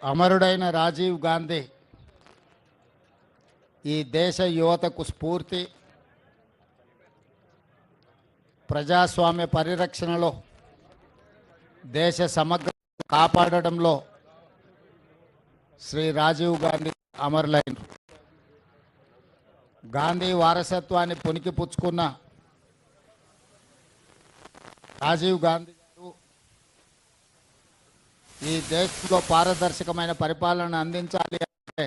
అమరుడైన రాజీవ్ గాంధీ ఈ దేశ యువతకు స్ఫూర్తి. ప్రజాస్వామ్య పరిరక్షణలో, దేశ సమగ్ర కాపాడడంలో శ్రీ రాజీవ్ గాంధీ అమరులైన. గాంధీ వారసత్వాన్ని పుణికిపుచ్చుకున్న రాజీవ్ గాంధీ గారు ఈ దేశంలో పారదర్శకమైన పరిపాలన అందించాలి అంటే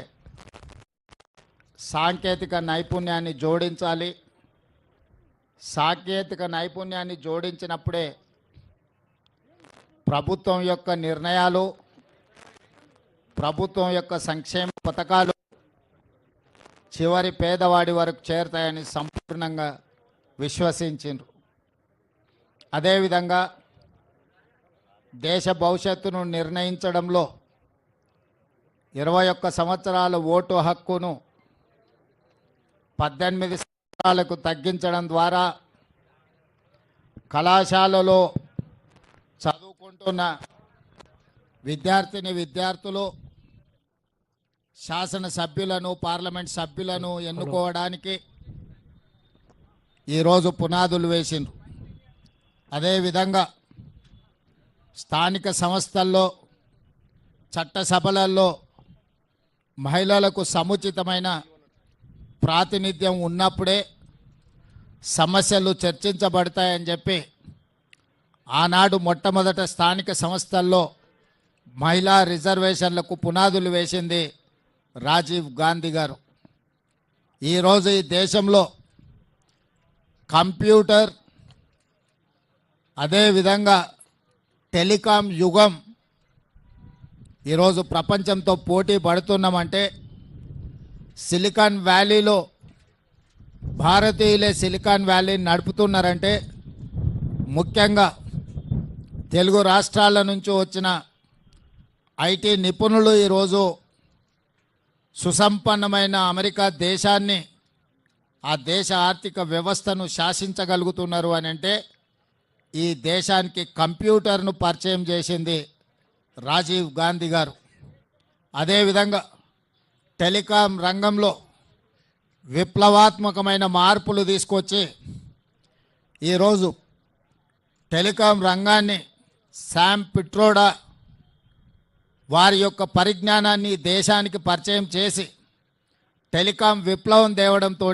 సాంకేతిక నైపుణ్యాన్ని జోడించాలి. సాంకేతిక నైపుణ్యాన్ని జోడించినప్పుడే ప్రభుత్వం యొక్క నిర్ణయాలు, ప్రభుత్వం యొక్క సంక్షేమ పథకాలు చివరి పేదవాడి వరకు చేరుతాయని సంపూర్ణంగా విశ్వసించారు. అదేవిధంగా దేశ భవిష్యత్తును నిర్ణయించడంలో 21 సంవత్సరాల ఓటు హక్కును 18 సంవత్సరాలకు తగ్గించడం ద్వారా కళాశాలలో చదువుకుంటున్న విద్యార్థులు శాసనసభ్యులను, పార్లమెంట్ సభ్యులను ఎన్నుకోవడానికి ఈరోజు పునాదులు వేసిండ్రు. అదేవిధంగా స్థానిక సంస్థల్లో, చట్టసభలలో మహిళలకు సముచితమైన ప్రాతినిధ్యం ఉన్నప్పుడే సమస్యలు చర్చించబడతాయని చెప్పి ఆనాడు మొట్టమొదట స్థానిక సంస్థల్లో మహిళా రిజర్వేషన్లకు పునాదులు వేసింది రాజీవ్ గాంధీ గారు. ఈరోజు ఈ దేశంలో కంప్యూటర్, అదేవిధంగా టెలికాం యుగం ఈరోజు ప్రపంచంతో పోటీ పడుతున్నామంటే సిలికాన్ వ్యాలీలో భారతీయులే సిలికాన్ వ్యాలీని నడుపుతున్నారంటే ముఖ్యంగా తెలుగు రాష్ట్రాల నుంచి వచ్చిన ఐటీ నిపుణులు ఈరోజు సుసంపన్నమైన అమెరికా దేశాన్ని, ఆ దేశ ఆర్థిక వ్యవస్థను శాసించగలుగుతున్నారు అని అంటే ఈ దేశానికి కంప్యూటర్ను పరిచయం చేసింది రాజీవ్ గాంధీ గారు. అదేవిధంగా టెలికాం రంగంలో విప్లవాత్మకమైన మార్పులు తీసుకొచ్చి ఈరోజు టెలికాం రంగాన్ని శామ్ పిట్రోడా వారి యొక్క పరిజ్ఞానాన్ని దేశానికి పరిచయం చేసి టెలికాం విప్లవం తేవడంతో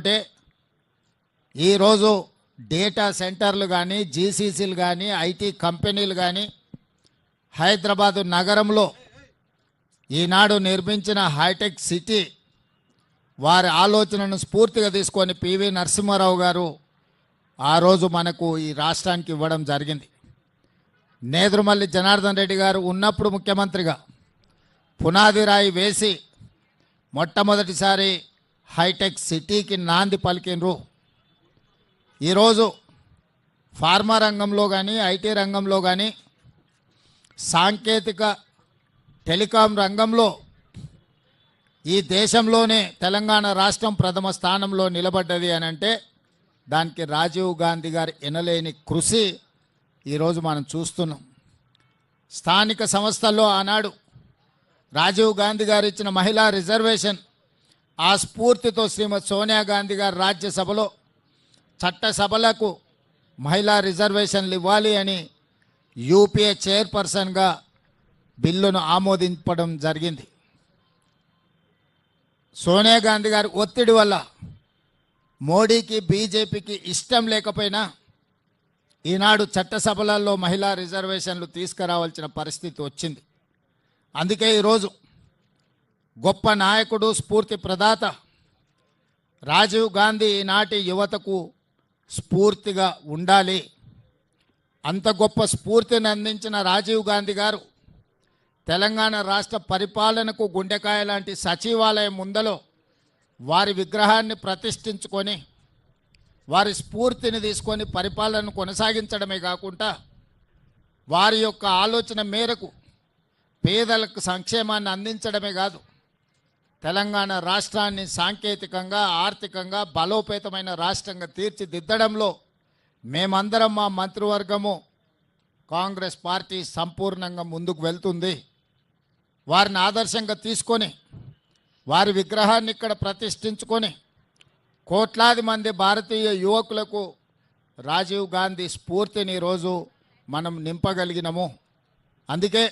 ఈరోజు డేటా సెంటర్లు కానీ, జీసీసీలు కానీ, ఐటీ కంపెనీలు కానీ హైదరాబాదు నగరంలో ఈనాడు నిర్మించిన హైటెక్ సిటీ వారి ఆలోచనను స్ఫూర్తిగా తీసుకొని పివి నరసింహారావు గారు ఆ రోజు మనకు ఈ రాష్ట్రానికి ఇవ్వడం జరిగింది. నేదురుమల్లి జనార్దన్ రెడ్డి గారు ఉన్నప్పుడు ముఖ్యమంత్రిగా పునాది రాయి వేసి మొట్టమొదటిసారి హైటెక్ సిటీకి నాంది పలికినరు. ఈరోజు ఫార్మా రంగంలో కానీ, ఐటీ రంగంలో కానీ, సాంకేతిక టెలికాం రంగంలో ఈ దేశంలోనే తెలంగాణ రాష్ట్రం ప్రథమ స్థానంలో నిలబడ్డది అని అంటే దానికి రాజీవ్ గాంధీ గారి ఎనలేని కృషి ఈరోజు మనం చూస్తున్నాం. స్థానిక సంస్థల్లో ఆనాడు రాజీవ్ గాంధీ గారు ఇచ్చిన మహిళా రిజర్వేషన్, ఆ స్ఫూర్తితో శ్రీమతి సోనియా గాంధీ గారు రాజ్యసభలో చట్టసభలకు మహిళా రిజర్వేషన్లు ఇవ్వాలి అని యూపీఏ చైర్పర్సన్గా బిల్లును ఆమోదించడం జరిగింది. సోనియా గాంధీ గారి ఒత్తిడి వల్ల మోడీకి, బీజేపీకి ఇష్టం లేకపోయినా ఈనాడు చట్టసభలలో మహిళా రిజర్వేషన్లు తీసుకురావాల్సిన పరిస్థితి వచ్చింది. అందుకే ఈరోజు గొప్ప నాయకుడు, స్ఫూర్తి ప్రదాత రాజీవ్ గాంధీ ఈనాటి యువతకు స్ఫూర్తిగా ఉండాలి. అంత గొప్ప స్ఫూర్తిని అందించిన రాజీవ్ గాంధీ గారు తెలంగాణ రాష్ట్ర పరిపాలనకు గుండెకాయ లాంటి సచివాలయం ముందలో వారి విగ్రహాన్ని ప్రతిష్ఠించుకొని వారి స్ఫూర్తిని తీసుకొని పరిపాలనను కొనసాగించడమే కాకుండా వారి యొక్క ఆలోచన మేరకు పేదలకు సంక్షేమాన్ని అందించడమే కాదు, తెలంగాణ రాష్ట్రాన్ని సాంకేతికంగా, ఆర్థికంగా బలోపేతమైన రాష్ట్రంగా తీర్చిదిద్దడంలో మేమందరం, మా మంత్రివర్గము, కాంగ్రెస్ పార్టీ సంపూర్ణంగా ముందుకు వెళ్తుంది. వారిని ఆదర్శంగా తీసుకొని వారి విగ్రహాన్ని ఇక్కడ ప్రతిష్ఠించుకొని కోట్లాది మంది భారతీయ యువకులకు రాజీవ్ గాంధీ స్ఫూర్తిని ఈరోజు మనం నింపగలిగినము. అందుకే